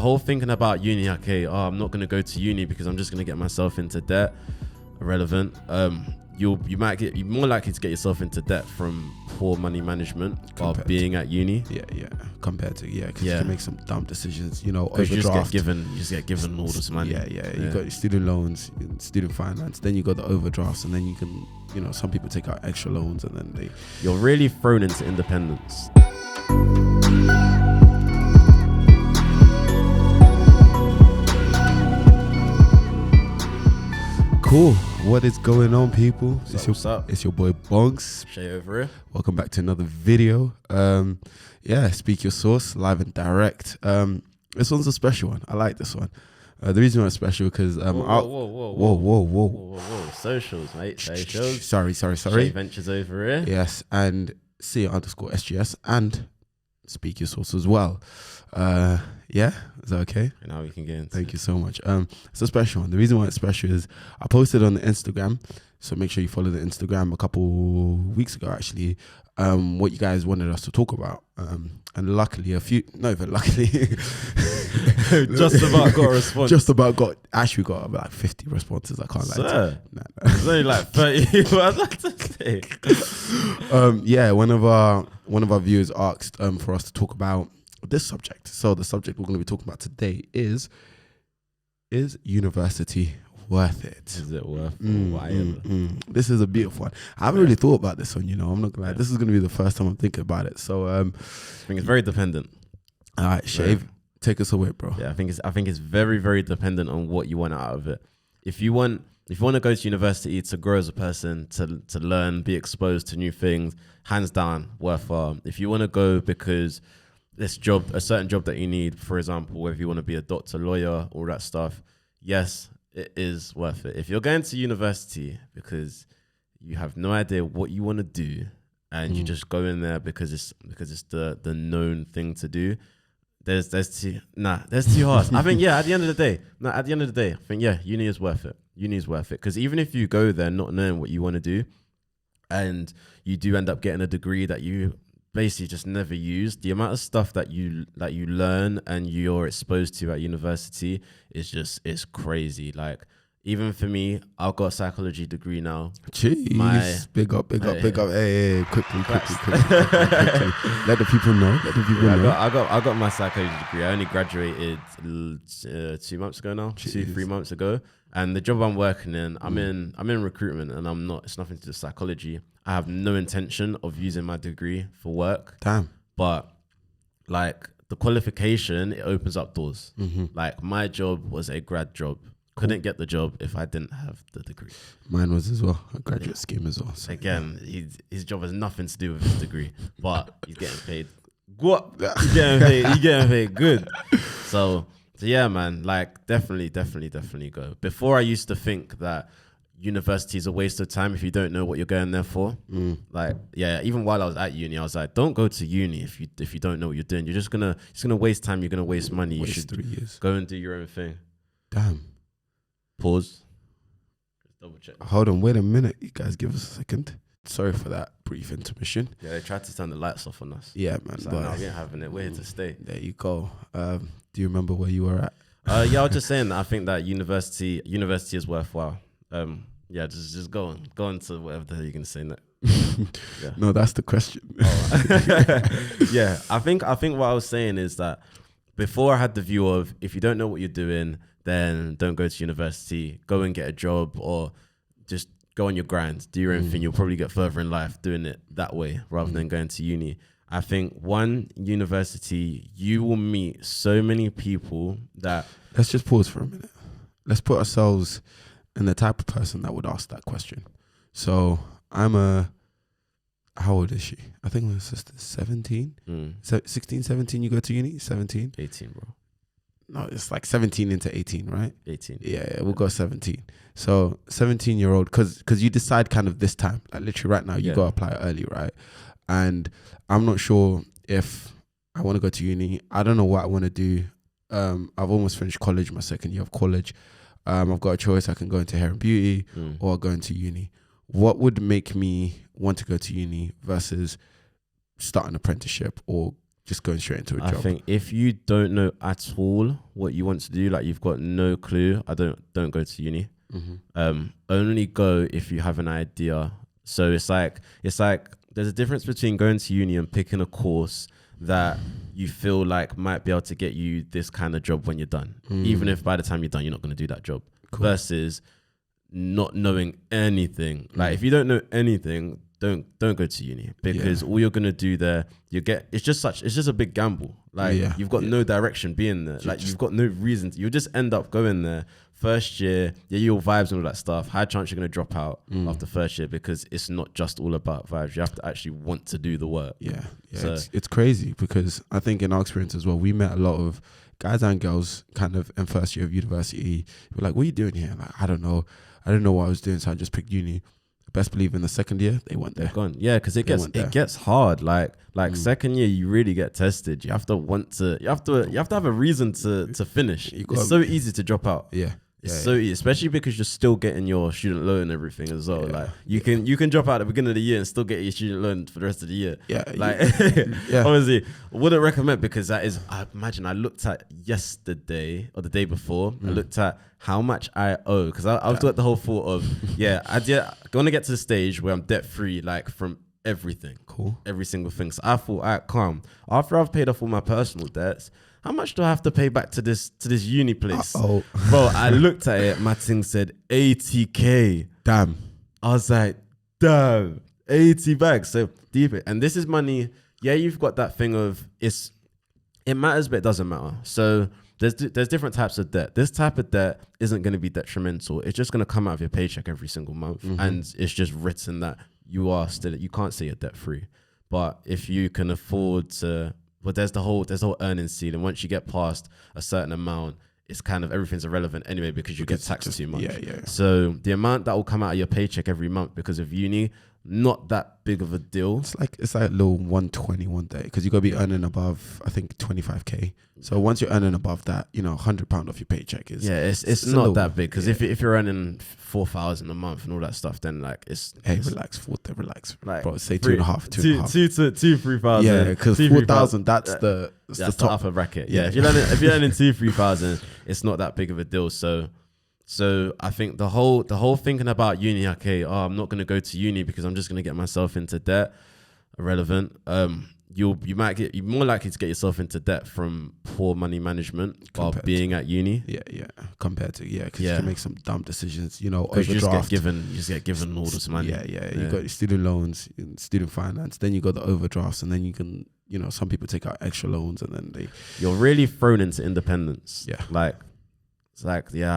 whole thinking about uni, okay, I'm not going to go to uni because I'm just going to get myself into debt, irrelevant. You're more likely to get yourself into debt from poor money management while being at uni. Compared to because you can make some dumb decisions, overdraft. You just get given all this money. You got your student loans, student finance, then you got the overdrafts, and then you can, some people take out extra loans, and then you're really thrown into independence. Cool. What is going on, people? What's up? It's your boy Bongs. Shay over here. Welcome back to another video. Speak your source, live and direct. This one's a special one. I like this one. The reason why it's special because whoa. Socials, mate. Socials. Sorry. Shay Ventures over here. Yes, and @SGS and Speak Your Source as well. Is that okay? And now we can get into Thank you so much. It's a special one. The reason why it's special is I posted on the Instagram, so make sure you follow the Instagram a couple weeks ago actually, what you guys wanted us to talk about. And luckily just about got a response. Actually got about like 50 responses. I can't lie. It's only like 30. What I was about to say. One of our viewers asked for us to talk about this subject. So the subject we're going to be talking about today is university worth it? Is it worth it? This is a beautiful one. I haven't really thought about this one, I'm not gonna lie. This is going to be the first time I'm thinking about it. So I think it's very dependent. All right, Shave, take us away, bro. Yeah, I think it's very, very dependent on what you want out of it. If you want to go to university to grow as a person, to learn, be exposed to new things, hands down worthwhile. If you want to go because a certain job that you need, for example, whether you want to be a doctor, lawyer, all that stuff, yes, it is worth it. If you're going to university because you have no idea what you want to do and you just go in there because it's the known thing to do, there's too hard. I think at the end of the day, I think uni is worth it. Uni is worth it because even if you go there not knowing what you want to do, and you do end up getting a degree that you basically just never used, the amount of stuff that you learn and you're exposed to at university is crazy. Like, even for me, I've got a psychology degree now. Jeez, big up. Hey, quickly. Let the people know. I got my psychology degree. I only graduated 2 months ago now. Jeez. 3 months ago. And the job I'm working in, I'm in recruitment, and it's nothing to do with psychology. I have no intention of using my degree for work. Damn. But like the qualification, it opens up doors. Like my job was a grad job. Couldn't get the job if I didn't have the degree. Mine was as well, a graduate scheme as well. So. Again, his job has nothing to do with his degree, but he's getting paid. What? He's getting paid good. So yeah, man, like definitely go. Before I used to think that university is a waste of time if you don't know what you're going there for. Even while I was at uni, I was like, don't go to uni if you don't know what you're doing. You're just gonna waste time. You're gonna waste money. You should 3 years. Go and do your own thing. Damn. Pause. Just double check. Hold on, wait a minute. You guys give us a second. Sorry for that brief intermission. Yeah, they tried to turn the lights off on us. Yeah, man. So no, we ain't having it. We're here to stay. There you go. Do you remember where you were at? I was just saying that I think that university is worthwhile. Just go on to whatever the hell you're gonna say next. Yeah. No, that's the question. Yeah, I think what I was saying is that before I had the view of, if you don't know what you're doing, then don't go to university. Go and get a job, or just go on your grind, do your own thing. You'll probably get further in life doing it that way rather than going to uni. I think university, you will meet so many people that... Let's just pause for a minute. Let's put ourselves in the type of person that would ask that question. So how old is she? I think my sister's 17. 16, 17, you go to uni? 17? 18, bro. No, it's like 17 into 18, right? 18. Yeah, we'll go 17. So 17-year-old, because you decide kind of this time, like literally right now, you got to apply early, right? And I'm not sure if I want to go to uni. I don't know what I want to do. I've almost finished college, my second year of college. I've got a choice. I can go into hair and beauty or go into uni. What would make me want to go to uni versus start an apprenticeship or just going straight into a I job? think if you don't know at all what you want to do, like you've got no clue, don't go to uni. Only go if you have an idea. So it's like there's a difference between going to uni and picking a course that you feel like might be able to get you this kind of job when you're done, even if by the time you're done you're not going to do that job. Cool. Versus not knowing anything. Like if you don't know anything, don't go to uni, because all you're gonna do there, it's just a big gamble. Like you've got no direction being there. Like you've got no reason. You'll just end up going there first year. Your vibes and all that stuff. High chance you're gonna drop out after first year, because it's not just all about vibes. You have to actually want to do the work. Yeah. So it's crazy, because I think in our experience as well, we met a lot of guys and girls kind of in first year of university. We're like, what are you doing here? Like, I don't know what I was doing, so I just picked uni. Best believe in the second year they went there. They're gone. Yeah, because it gets hard. Like second year, you really get tested. You have to have a reason to finish. It's so easy to drop out. It's so easy, especially because you're still getting your student loan and everything as well. Like you can drop out at the beginning of the year and still get your student loan for the rest of the year. Honestly, wouldn't recommend, because that is, I imagine I looked at yesterday or the day before, I looked at how much I owe, because I've got the whole thought of, I want to get to the stage where I'm debt free, like from everything. Cool. Every single thing. So I thought, all right, calm. After I've paid off all my personal debts, how much do I have to pay back to this uni place? Bro, I looked at it, my thing said 80K. Damn. I was like, damn, 80 bags. So deep it. And this is money. Yeah, you've got that thing of it matters, but it doesn't matter. So there's different types of debt. This type of debt isn't going to be detrimental. It's just going to come out of your paycheck every single month. And it's just written that you can't say you're debt free. But if you can afford to, but there's the whole earning ceiling. Once you get past a certain amount, it's kind of everything's irrelevant anyway, because you get taxed too much. So the amount that will come out of your paycheck every month because of uni, not that big of a deal. It's like a little 120 one day, because you got to be earning above, I think, 25K. So once you're earning above that, £100 off your paycheck is it's not that big, because if you're earning 4,000 a month and all that stuff, then like relax, like, bro, say 2.5, 3,000. Yeah, because 4,000 that's the top upper bracket. Yeah, if you're earning 3,000, it's not that big of a deal. So I think the whole thinking about uni, okay, I'm not gonna go to uni because I'm just gonna get myself into debt, irrelevant. You're more likely to get yourself into debt from poor money management while being at uni. Compared to because you can make some dumb decisions. Overdraft. You just get given all this money. You got your student loans, student finance. Then you got the overdrafts, and then you can, some people take out extra loans, and then you're really thrown into independence. I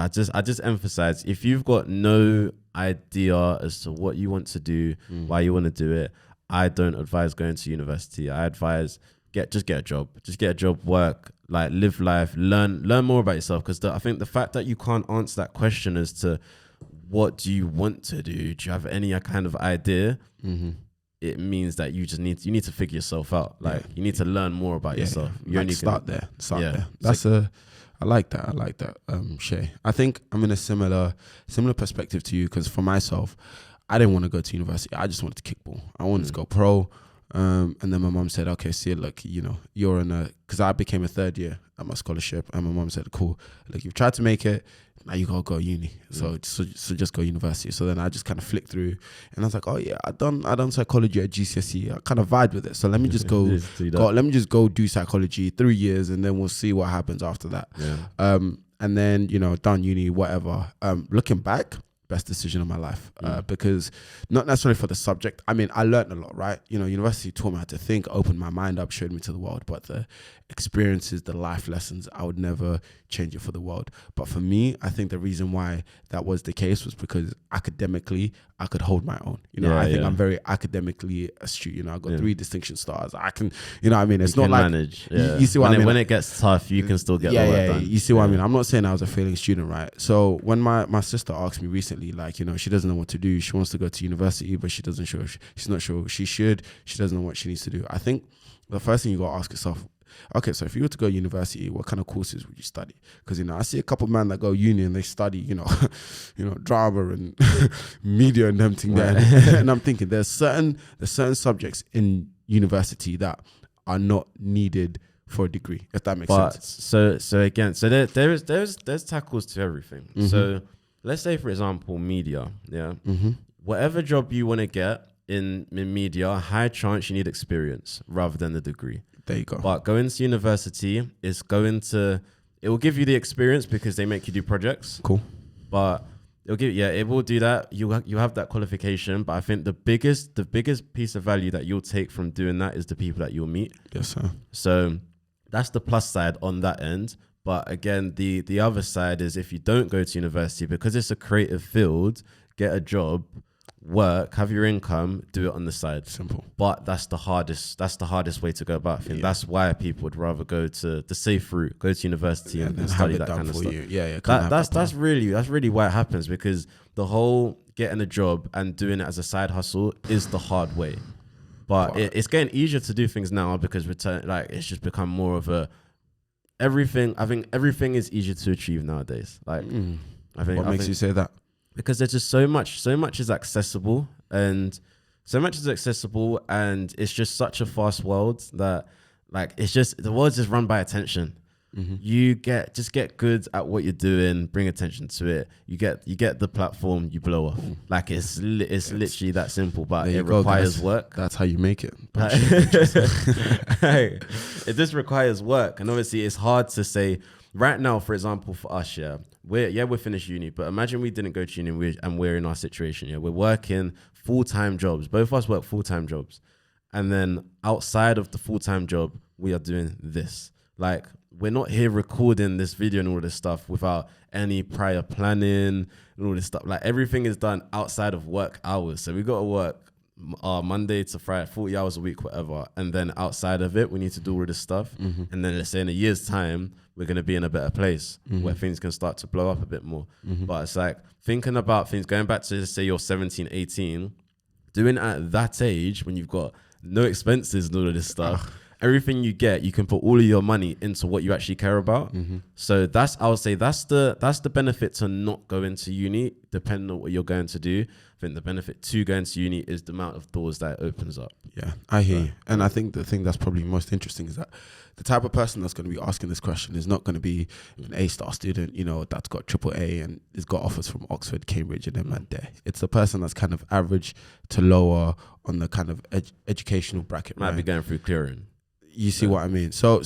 just emphasize, if you've got no idea as to what you want to do, why you want to do it, I don't advise going to university. I advise just get a job. Just get a job, work, like live life, learn more about yourself. Because I think the fact that you can't answer that question as to what do you want to do, do you have any kind of idea? It means that you need to figure yourself out. Like you need to learn more about yourself. You only start there. I like that. Shay, I think I'm in a similar perspective to you, because for myself, I didn't want to go to university. I just wanted to kick ball. I wanted to go pro. And then my mom said, okay, see, look, you're because I became a third year at my scholarship, and my mom said, cool, look, you've tried to make it, now you gotta go uni. So just go university. So then I just kind of flicked through, and I was like, oh yeah, I done psychology at GCSE. I kind of vibed with it. So let me just go do psychology 3 years, and then we'll see what happens after that. And then, done uni, whatever. Looking back, best decision of my life, because not necessarily for the subject. I mean, I learned a lot, right? University taught me how to think, opened my mind up, showed me to the world, but the experiences, the life lessons, I would never change it for the world. But for me, I think the reason why that was the case was because academically I could hold my own. I think I'm very academically astute. I got 3 distinction stars. I can, it's not like manage. You see what I mean? When it gets tough, you can still get the work done. You see what I mean? I'm not saying I was a failing student, right? So when my sister asked me recently, like, she doesn't know what to do. She wants to go to university, but she's not sure she should. She doesn't know what she needs to do. I think the first thing you got to ask yourself, okay, so if you were to go university, what kind of courses would you study? Because I see a couple of men that go uni and they study, drama and media and them thing there. And I'm thinking there's certain subjects in university that are not needed for a degree, if that makes sense. So again, so there's tackles to everything. So let's say, for example, media. Yeah. Whatever job you want to get in media, high chance you need experience rather than the degree. There you go. But going to university is it will give you the experience because they make you do projects. Cool. But it will do that. You have that qualification, but I think the biggest piece of value that you'll take from doing that is the people that you'll meet. Yes, sir. So that's the plus side on that end. But again, the other side is if you don't go to university, because it's a creative field, get a job, work, have your income, do it on the side. Simple. But that's the hardest way to go about it. That's why people would rather go to the safe route, go to university and study that kind of stuff. That's really why it happens, because the whole getting a job and doing it as a side hustle is the hard way. But it's getting easier to do things now because it's just become more of a everything. I think everything is easier to achieve nowadays. Like what makes you say that? Because there's just so much is accessible, and it's just such a fast world that the world's just run by attention. You get good at what you're doing, bring attention to it. You get the platform, you blow off. Like it's literally that simple, but it requires work. That's how you make it. It just requires work, and obviously it's hard to say. Right now, for example, for us, we're finished uni, but imagine we didn't go to uni and we're in our situation. We're working full-time jobs. Both of us work full-time jobs. And then outside of the full-time job, we are doing this. Like, we're not here recording this video and all this stuff without any prior planning and all this stuff. Like, everything is done outside of work hours. So we got to work Monday to Friday, 40 hours a week, whatever. And then outside of it, we need to do all this stuff. And then let's say in a year's time, we're going to be in a better place where things can start to blow up a bit more. But it's like thinking about things, going back to, say, you're 17, 18, doing at that age when you've got no expenses and all of this stuff, everything you get, you can put all of your money into what you actually care about. So I would say that's the benefit to not going to uni, depending on what you're going to do. I think the benefit to going to uni is the amount of doors that it opens up. Yeah, I hear you. And I think the thing that's probably most interesting is that the type of person that's going to be asking this question is not going to be an A-star student, that's got AAA and has got offers from Oxford, Cambridge, and them and there. It's the person that's kind of average to lower on the kind of educational bracket. Might be going through clearing. You see what I mean? So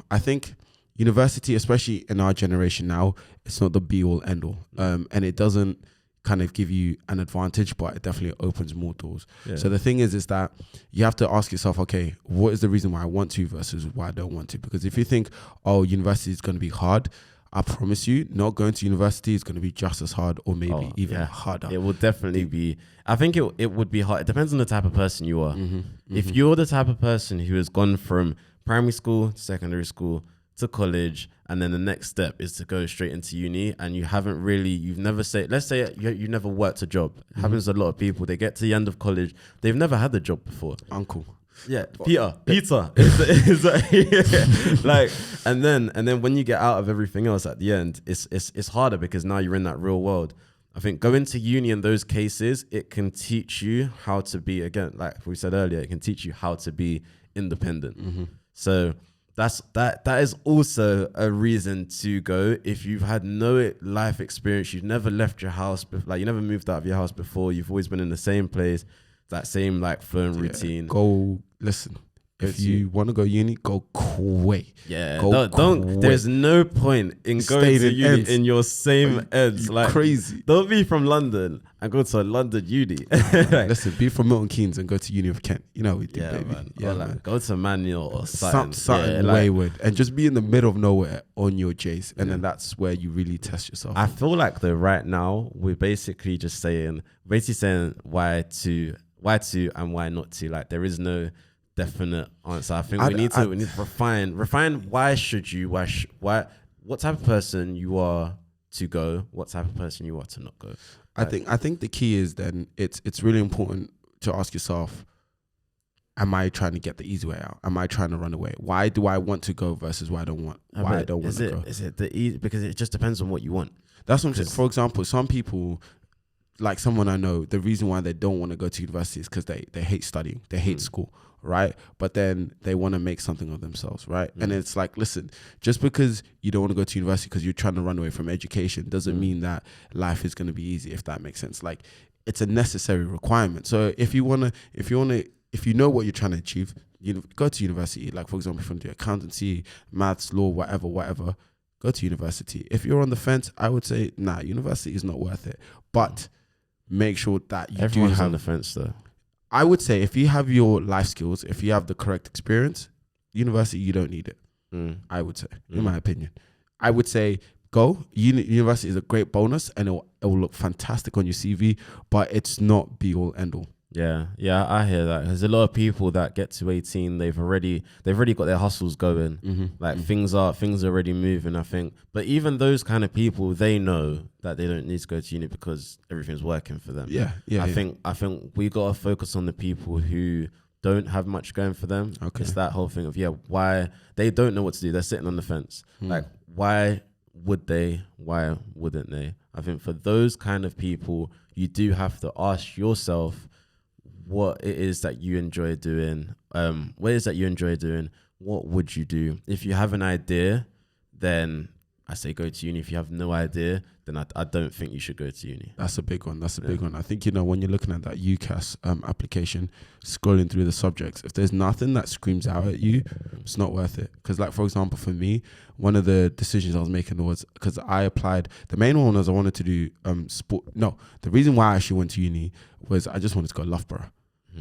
I think university, especially in our generation now, it's not the be-all, end-all. And it doesn't kind of give you an advantage, but it definitely opens more doors. So the thing is that you have to ask yourself, okay, what is the reason why I want to versus why I don't want to? Because if you think, university is going to be hard, I promise you, not going to university is going to be just as hard or maybe even harder. It will definitely be. I think it would be hard. It depends on the type of person you are. If you're the type of person who has gone from primary school to secondary school to college, and then the next step is to go straight into uni, and you've never let's say you never worked a job. It happens to a lot of people. They get to the end of college, they've never had a job before. Uncle. Yeah, Peter. Like, and then when you get out of everything else at the end, it's harder because now you're in that real world. I think going to uni in those cases, it can teach you how to be, again, like we said earlier, it can teach you how to be independent. So that is also a reason to go. If you've had no life experience, you've never left your house, like you never moved out of your house before, you've always been in the same place, that same like phone routine. Go listen. If you want to go uni, go quick. Yeah, don't. There's no point in going to uni in your same ends. Like crazy. Don't be from London and go to a London uni. Listen, be from Milton Keynes and go to Uni of Kent. You know what we do, baby. Man. Yeah, man. Go to Manual or something wayward, and just be in the middle of nowhere on your J's, and then that's where you really test yourself. I feel like though right now we're basically saying why to and why not to. Like there is no definite answer. I think we need to refine why should you what type of person you are to go, what type of person you are to not go. I think the key is then it's really important to ask yourself, am I trying to get the easy way out? Am I trying to run away? Why do I want to go versus why I don't want to go? Is it the easy? Because it just depends on what you want. That's what I'm saying. For example, some people like someone I know, the reason why they don't want to go to university is because they hate studying, they hate school, right? But then they want to make something of themselves, right? And it's like, listen, just because you don't want to go to university because you're trying to run away from education doesn't mean that life is going to be easy, if that makes sense. Like, it's a necessary requirement. So if you know what you're trying to achieve, you go to university. Like, for example, if you want to do accountancy, maths, law, whatever, go to university. If you're on the fence, I would say, nah, university is not worth it. But make sure that Everyone's on the fence though. I would say if you have your life skills, if you have the correct experience, university, you don't need it. I would say, in my opinion. I would say go. University is a great bonus and it will look fantastic on your CV, but it's not be all end all. Yeah, I hear that. There's a lot of people that get to 18, they've already got their hustles going. Like things are already moving, I think. But even those kind of people, they know that they don't need to go to uni because everything's working for them. I think we gotta focus on the people who don't have much going for them. Okay. It's that whole thing of why they don't know what to do. They're sitting on the fence. Like, why would they? Why wouldn't they? I think for those kind of people, you do have to ask yourself what it is that you enjoy doing. What is that you enjoy doing? What would you do? If you have an idea, then I say go to uni. If you have no idea, then I don't think you should go to uni. That's a big one. Big one. I think, when you're looking at that UCAS application, scrolling through the subjects, if there's nothing that screams out at you, it's not worth it. Because, like, for example, for me, one of the decisions I was making was because I applied. The main one was I wanted to do sport. No, the reason why I actually went to uni was I just wanted to go to Loughborough.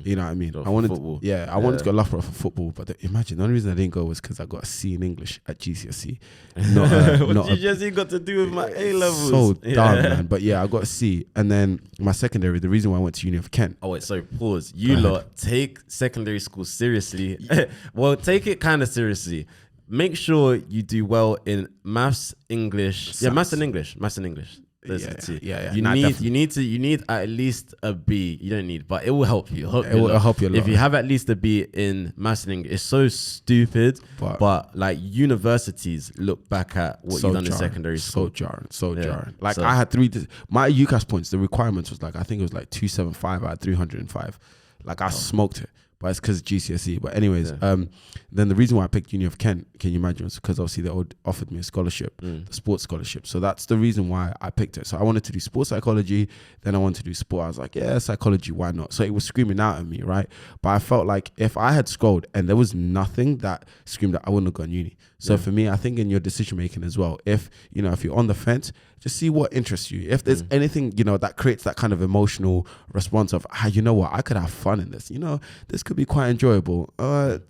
You know what I mean? I wanted to go Loughborough for football, but imagine the only reason I didn't go was because I got a C in English at GCSE. What GCSE got to do with my A levels? So dumb, man. But I got a C, and then my secondary. The reason why I went to Uni of Kent. Oh wait, sorry. Pause. You lot take secondary school seriously. Well, take it kind of seriously. Make sure you do well in maths, English. Maths and English. You need at least a B. You don't need, but it will help you. It will help you a lot. If you have at least a B in maths and English, it's so stupid. But like, universities look back at what you've done in secondary school. So jarring. Like, I had my UCAS points. The requirements was like, I think it was like 275 out of 305. Like, I smoked it. But it's because GCSE. But anyways, then the reason why I picked Uni of Kent, can you imagine, was because obviously they offered me a scholarship, the sports scholarship. So that's the reason why I picked it. So I wanted to do sports psychology, then I wanted to do sport. I was like, psychology, why not? So it was screaming out at me, right? But I felt like if I had scrolled and there was nothing that screamed that, I wouldn't have gone uni. So for me, I think in your decision making as well, if you're on the fence, just see what interests you. If there's anything, that creates that kind of emotional response of, you know what, I could have fun in this. This could be quite enjoyable.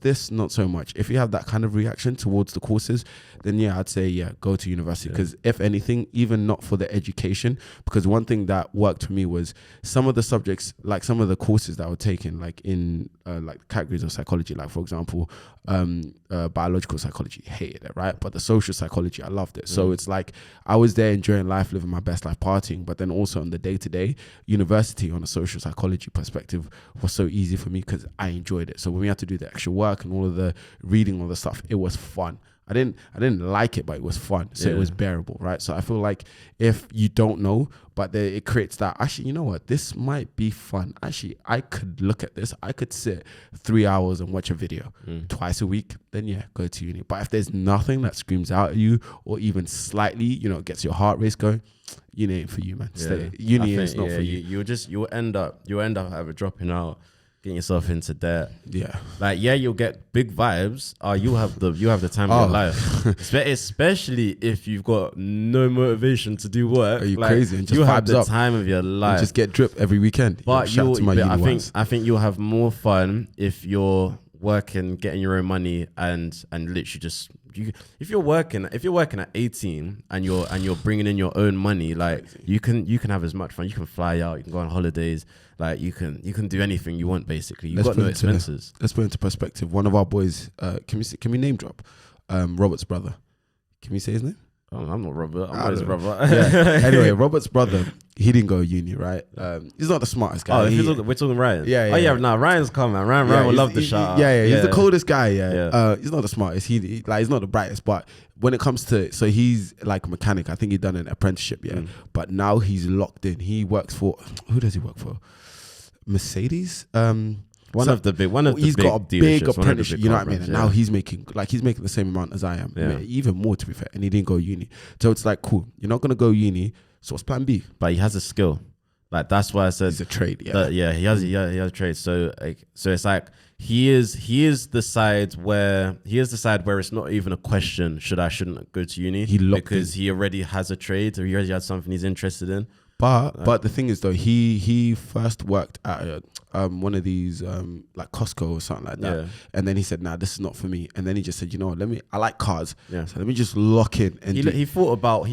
This, not so much. If you have that kind of reaction towards the courses, then I'd say, go to university. Because if anything, even not for the education, because one thing that worked for me was some of the subjects, like some of the courses that I were taking, like in like categories of psychology, like for example, biological psychology, hated it, right? But the social psychology, I loved it. So it's like I was there enjoying life, living my best life, partying, but then also on the day-to-day, university on a social psychology perspective was so easy for me because I enjoyed it. So when we had to do the extra work and all of the reading, all the stuff, it was fun. I didn't like it, but it was fun. So it was bearable, right? So I feel like if you don't know, but it creates that, actually, you know what? This might be fun. Actually, I could look at this. I could sit 3 hours and watch a video twice a week. Then go to uni. But if there's nothing that screams out at you or even slightly, gets your heart race going, uni ain't for you, man. Uni is not for you. You'll end up either dropping out, getting yourself into debt. Like, you'll get big vibes. You have the time of your life. Especially if you've got no motivation to do work. Are you crazy? And just you have the up. time of your life. And just get drip every weekend. But I think you'll have more fun if you're working, getting your own money, and literally just if you're working at 18 and you're bringing in your own money, like you can have as much fun. You can fly out, you can go on holidays, like you can do anything you want. Basically, you've got no expenses. Let's put it into perspective. One of our boys, can we name drop? Robert's brother. Can we say his name? Oh, I'm not Robert. I'm his brother. Anyway, Robert's brother, he didn't go to uni, right? He's not the smartest guy. Oh, we're talking Ryan. Yeah. Oh yeah, no, Ryan's calm, man. Ryan will love the shout. Yeah, he's the coldest guy. Yeah. He's not the smartest. He's not the brightest. But when it comes to, so he's like a mechanic. I think he's done an apprenticeship. Yeah. But now he's locked in. He works for, who does he work for? Mercedes. He's got a big apprenticeship, you know what I mean? And now he's making the same amount as I am, even more to be fair. And he didn't go uni, so it's like, cool. You're not gonna go uni, so what's plan B? But he has a skill, like that's why I said he's a trade. He has a trade. So it's like he is the side where it's not even a question shouldn't go to uni because he already has a trade or he already has something he's interested in. But the thing is though, he first worked at one of these like Costco or something like that, and then he said, "Nah, this is not for me." And then he just said, "You know what? I like cars, so let me just lock in." And he thought about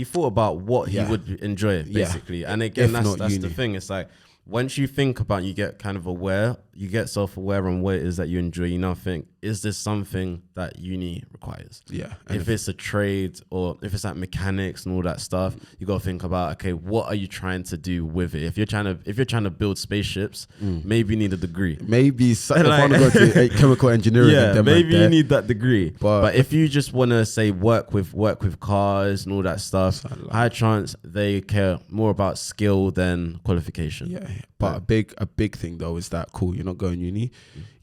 what he would enjoy basically. And again, that's the thing. It's like once you think about, you get kind of aware, you get self-aware on what it is that you enjoy. You now think, is this something that uni requires? Yeah. If it's a trade or if it's like mechanics and all that stuff, you got to think about, okay, what are you trying to do with it? If you're trying to build spaceships, maybe you need a degree. Maybe if I want to go to chemical engineering, maybe you need that degree. But if you just want to say work with cars and all that stuff, high chance they care more about skill than qualification. Yeah. But a big thing though is that, cool, you're not going uni,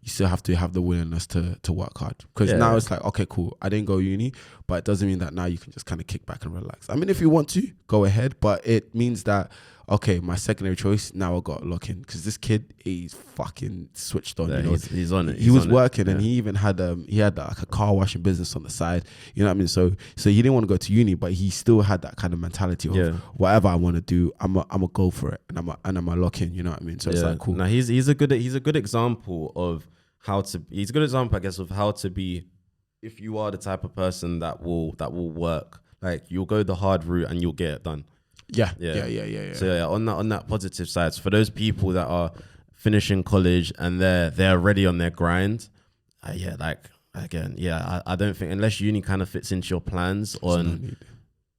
you still have to have the willingness to work hard. Because now it's like, okay, cool, I didn't go uni, but it doesn't mean that now you can just kind of kick back and relax. I mean, if you want to, go ahead, but it means that, okay, my secondary choice, now I got to lock in. Because this kid, he's fucking switched on. Yeah, he's on it. He was working and he even had like a car washing business on the side. You know what I mean? So he didn't want to go to uni, but he still had that kind of mentality of whatever I want to do, I'm a go for it, and I'm a lock in. You know what I mean? So it's like, cool. Now he's a good example of he's a good example, I guess, of how to be if you are the type of person that will work. Like, you'll go the hard route and you'll get it done. Yeah. So on that positive side, so for those people that are finishing college and they're already on their grind, I don't think, unless uni kind of fits into your plans on,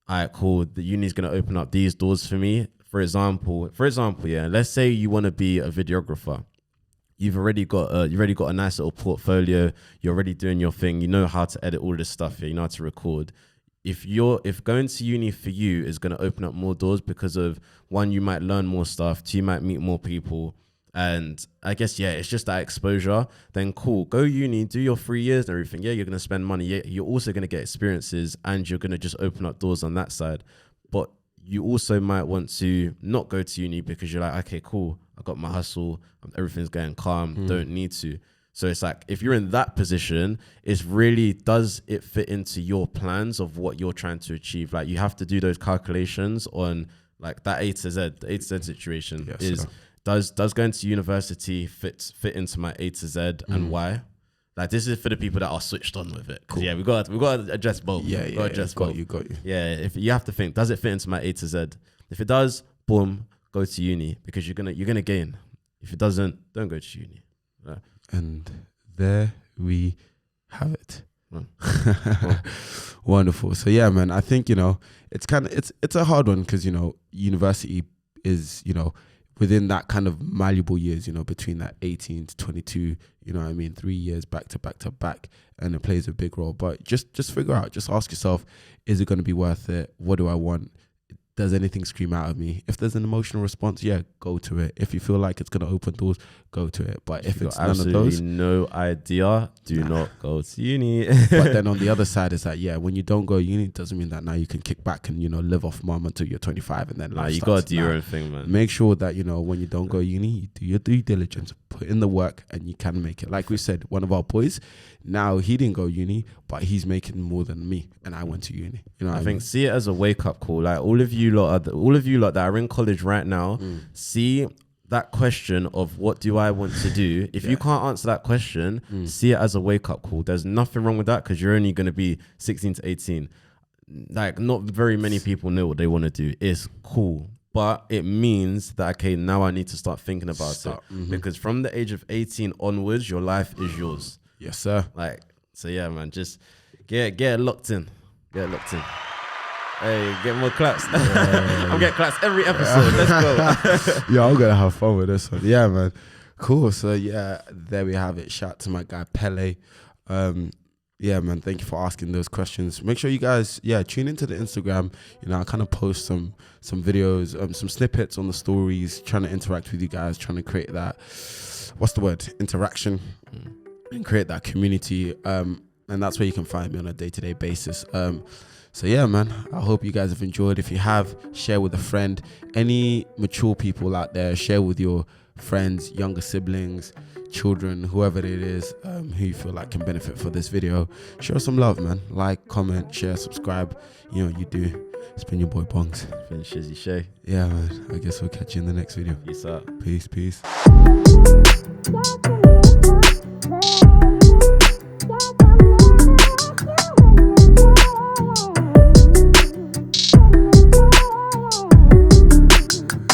all right, cool, the uni's gonna open up these doors for me. For example, let's say you want to be a videographer. You've already got a nice little portfolio. You're already doing your thing. You know how to edit all this stuff here. You know how to record. If going to uni for you is going to open up more doors because of, one, you might learn more stuff, two, you might meet more people, and I guess, it's just that exposure, then cool, go uni, do your 3 years and everything. Yeah, you're going to spend money. Yeah, you're also going to get experiences and you're going to just open up doors on that side. But you also might want to not go to uni because you're like, okay, cool, I got my hustle, everything's going calm, don't need to. So it's like, if you're in that position, it's really, does it fit into your plans of what you're trying to achieve? Like, you have to do those calculations on like that A to Z, the A to Z situation does going to university fit into my A to Z and why? Like, this is for the people that are switched on with it. Cool. Yeah, we got to address both. Got you. Yeah, if you have to think, does it fit into my A to Z? If it does, boom, go to uni because you're gonna gain. If it doesn't, don't go to uni. Yeah. And there we have it. Wonderful. So yeah, man, I think, it's a hard one because, university is, within that kind of malleable years, between that 18 to 22, 3 years back to back to back, and it plays a big role. But just figure out, just ask yourself, is it going to be worth it? What do I want? Does anything scream out of me? If there's an emotional response, go to it. If you feel like it's going to open doors, go to it. But if it's none of those, no idea, do not go to uni. But then on the other side is that, when you don't go to uni, it doesn't mean that now you can kick back and, live off mom until you're 25 and then life you starts. got to do your own thing, man. Make sure that, when you don't go to uni, you do your due diligence, put in the work, and you can make it. Like we said, one of our boys, now he didn't go uni, but he's making more than me, and I went to uni. I think see it as a wake up call. Like, all of you lot that are in college right now, see that question of what do I want to do? If you can't answer that question, see it as a wake up call. There's nothing wrong with that because you're only going to be 16 to 18. Like, not very many people know what they want to do. It's cool. But it means that, okay, now I need to start thinking about it. Because from the age of 18 onwards, your life is yours. Yes, sir. Like, so yeah, man, just get locked in. Get locked in. Hey, get more claps. I'm getting claps every episode. Let's go. Yeah, I'm gonna have fun with this one. Yeah, man. Cool. So yeah, there we have it. Shout out to my guy Pele. Yeah, man. Thank you for asking those questions. Make sure you guys, tune into the Instagram. You know, I kind of post some videos, some snippets on the stories, trying to interact with you guys, trying to create that, what's the word? Interaction, and create that community. And that's where you can find me on a day-to-day basis. So yeah, man, I hope you guys have enjoyed. If you have, share with a friend. Any mature people out there, share with your friends, younger siblings, children, whoever it is, who you feel like can benefit for this video. Show some love, man. Like, comment, share, subscribe. You know what you do. It's been your boy Bongs. Finish Shizzy Shay. Yeah, man. I guess we'll catch you in the next video. Peace out. Peace.